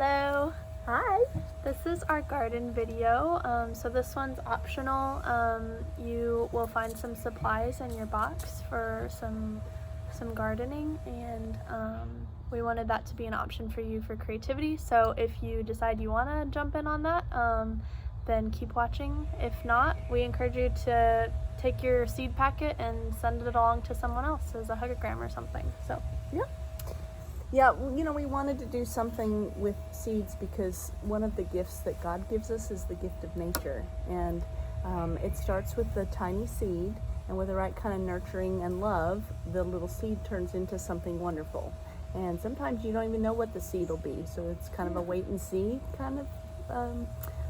Hello! Hi! This is our garden video. So this one's optional. You will find some supplies in your box for some gardening, and we wanted that to be an option for you for creativity. So if you decide you want to jump in on that, then keep watching. If not, we encourage you to take your seed packet and send it along to someone else as a hugogram or something. So Yeah, we wanted to do something with seeds because one of the gifts that God gives us is the gift of nature. And it starts with the tiny seed, and with the right kind of nurturing and love, the little seed turns into something wonderful. And sometimes you don't even know what the seed will be, so it's kind of a wait and see kind of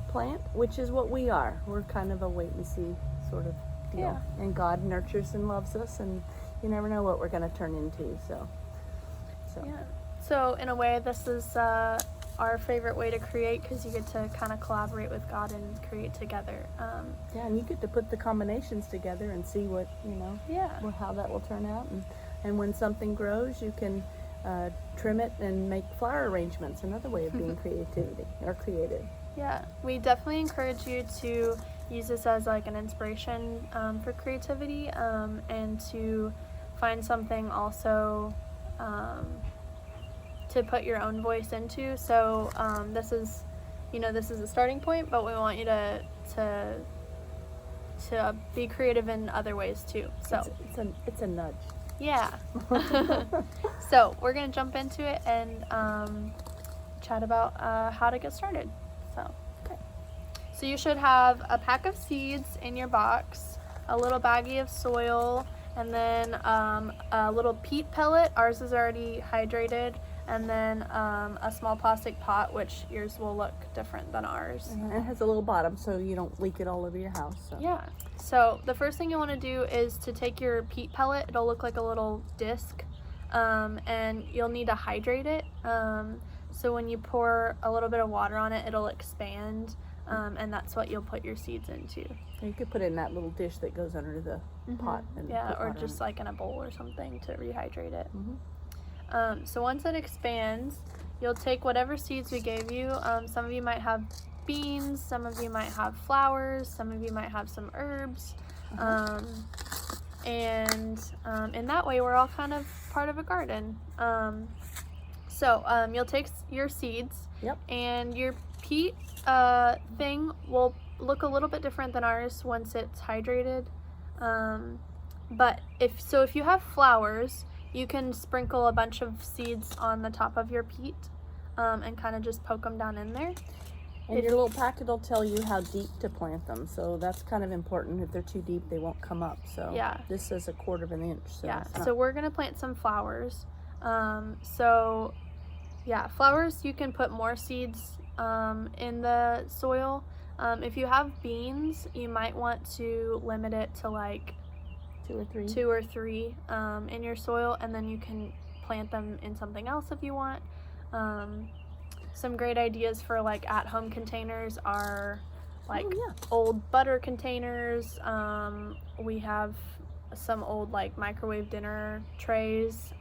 plant, which is what we are. We're kind of a wait and see sort of deal. Yeah. And God nurtures and loves us, and you never know what we're going to turn into, so. Yeah. So in a way, this is our favorite way to create, because you get to kind of collaborate with God and create together. Yeah, and you get to put the combinations together and see what, how that will turn out. And when something grows, you can trim it and make flower arrangements, another way of being creative. Yeah, we definitely encourage you to use this as like an inspiration for creativity, and to find something also to put your own voice into. So this is a starting point, but we want you to be creative in other ways too. So it's a nudge. Yeah. So we're gonna jump into it and chat about how to get started. So you should have a pack of seeds in your box, a little baggie of soil, and then a little peat pellet. Ours is already hydrated. And then a small plastic pot, which yours will look different than ours. And it has a little bottom so you don't leak it all over your house. So. Yeah. So the first thing you want to do is to take your peat pellet. It'll look like a little disc, and you'll need to hydrate it. So when you pour a little bit of water on it, it'll expand, and that's what you'll put your seeds into. You could put it in that little dish that goes under the pot. And or just like in a bowl or something to rehydrate it. So once it expands, you'll take whatever seeds we gave you. Some of you might have beans, some of you might have flowers, some of you might have some herbs. And in that way, we're all kind of part of a garden. So you'll take your seeds, and your peat thing will look a little bit different than ours once it's hydrated. But if you have flowers, you can sprinkle a bunch of seeds on the top of your peat and kind of just poke them down in there. And your little packet will tell you how deep to plant them, so that's kind of important. If they're too deep, they won't come up. So this says 1/4 of an inch. So we're gonna plant some flowers. Flowers, you can put more seeds in the soil. If you have beans, you might want to limit it to like 2 or 3 in your soil, and then you can plant them in something else if you want. Some great ideas for like at-home containers are like old butter containers. We have some old like microwave dinner trays,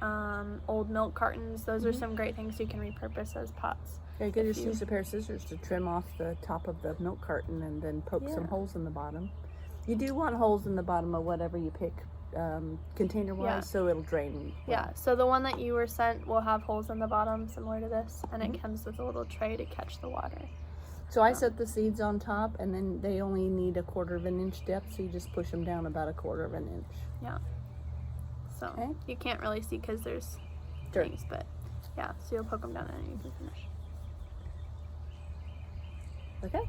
old milk cartons. Those are some great things you can repurpose as pots. Yeah, you could just use a pair of scissors to trim off the top of the milk carton and then poke some holes in the bottom. You do want holes in the bottom of whatever you pick container-wise, so it'll drain. Yeah, so the one that you were sent will have holes in the bottom similar to this, and it comes with a little tray to catch the water. So I set the seeds on top, and then they only need 1/4 of an inch depth, so you just push them down about 1/4 of an inch. Yeah. So you can't really see because there's things, but yeah, so you'll poke them down and you can finish. Okay.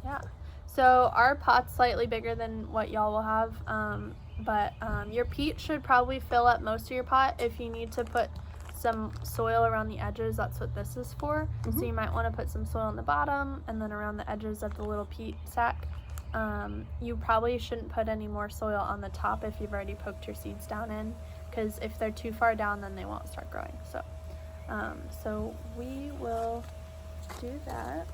Yeah. So our pot's slightly bigger than what y'all will have, but your peat should probably fill up most of your pot. If you need to put some soil around the edges, that's what this is for. So you might want to put some soil on the bottom and then around the edges of the little peat sack. You probably shouldn't put any more soil on the top if you've already poked your seeds down in, because if they're too far down, then they won't start growing. So we will do that.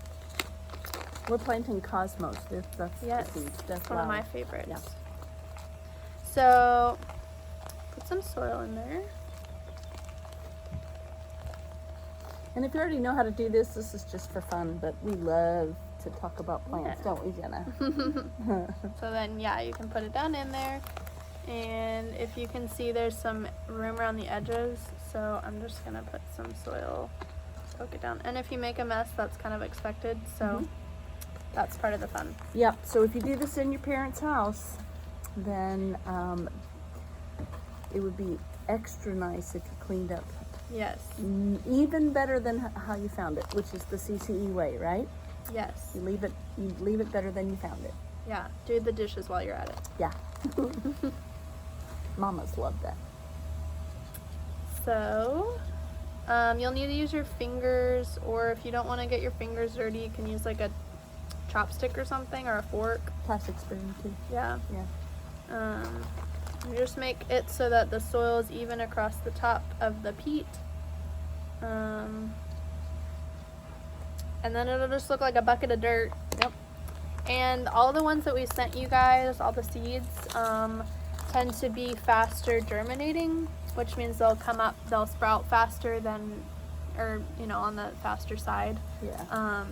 We're planting cosmos. That's the seed. That's one of my favorites. Yeah. So put some soil in there. And if you already know how to do this, this is just for fun, but we love to talk about plants, don't we, Jenna? So then, yeah, you can put it down in there. And if you can see, there's some room around the edges. So I'm just going to put some soil, poke it down. And if you make a mess, that's kind of expected. So that's part of the fun. Yep, so if you do this in your parents' house, then it would be extra nice if you cleaned up. Yes. Even better than how you found it, which is the CCE way, right? Yes. You leave it better than you found it. Yeah. Do the dishes while you're at it. Yeah. Mamas love that. So, you'll need to use your fingers, or if you don't want to get your fingers dirty, you can use like a chopstick or something, or a fork. Plastic spoon too. Yeah. Yeah. You just make it so that the soil is even across the top of the peat. And then it'll just look like a bucket of dirt. Yep. And all the ones that we sent you guys, all the seeds, tend to be faster germinating, which means they'll sprout faster than, or on the faster side. Yeah.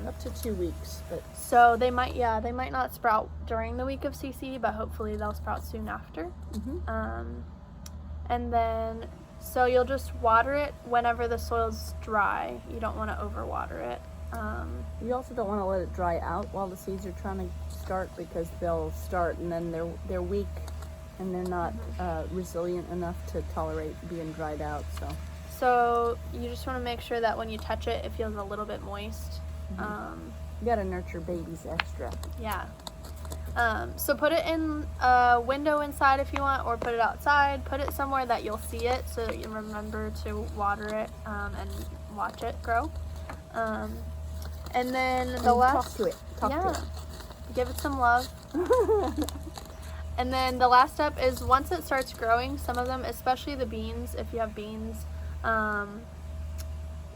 Up to 2 weeks, but so they might not sprout during the week of CC, but hopefully they'll sprout soon after. And then so you'll just water it whenever the soil's dry. You don't want to overwater it. You also don't want to let it dry out while the seeds are trying to start, because they'll start and then they're weak and they're not resilient enough to tolerate being dried out. So you just want to make sure that when you touch it, it feels a little bit moist. You gotta nurture babies extra. Yeah. So put it in a window inside if you want, or put it outside. Put it somewhere that you'll see it, so that you remember to water it and watch it grow. And then the last, talk to it. Talk to it. Give it some love. And then the last step is, once it starts growing, some of them, especially the beans, if you have beans,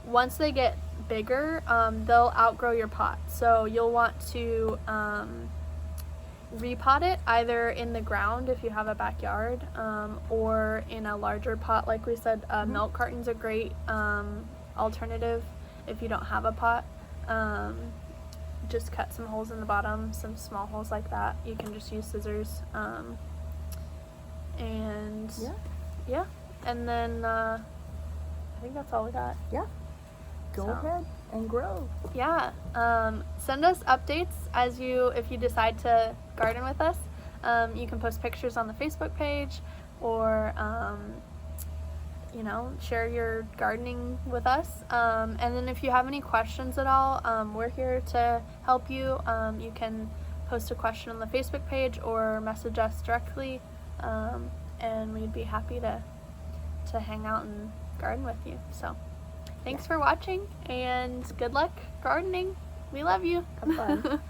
once they get bigger, they'll outgrow your pot. So you'll want to repot it either in the ground if you have a backyard, or in a larger pot. Like we said, milk carton's a great alternative if you don't have a pot. Just cut some holes in the bottom, some small holes like that. You can just use scissors. And yeah, and then I think that's all we got. Yeah. Go ahead and grow. Yeah. Send us updates if you decide to garden with us. You can post pictures on the Facebook page, or share your gardening with us. And then if you have any questions at all, we're here to help you. You can post a question on the Facebook page or message us directly, and we'd be happy to hang out and garden with you. So thanks for watching, and good luck gardening. We love you. Have fun.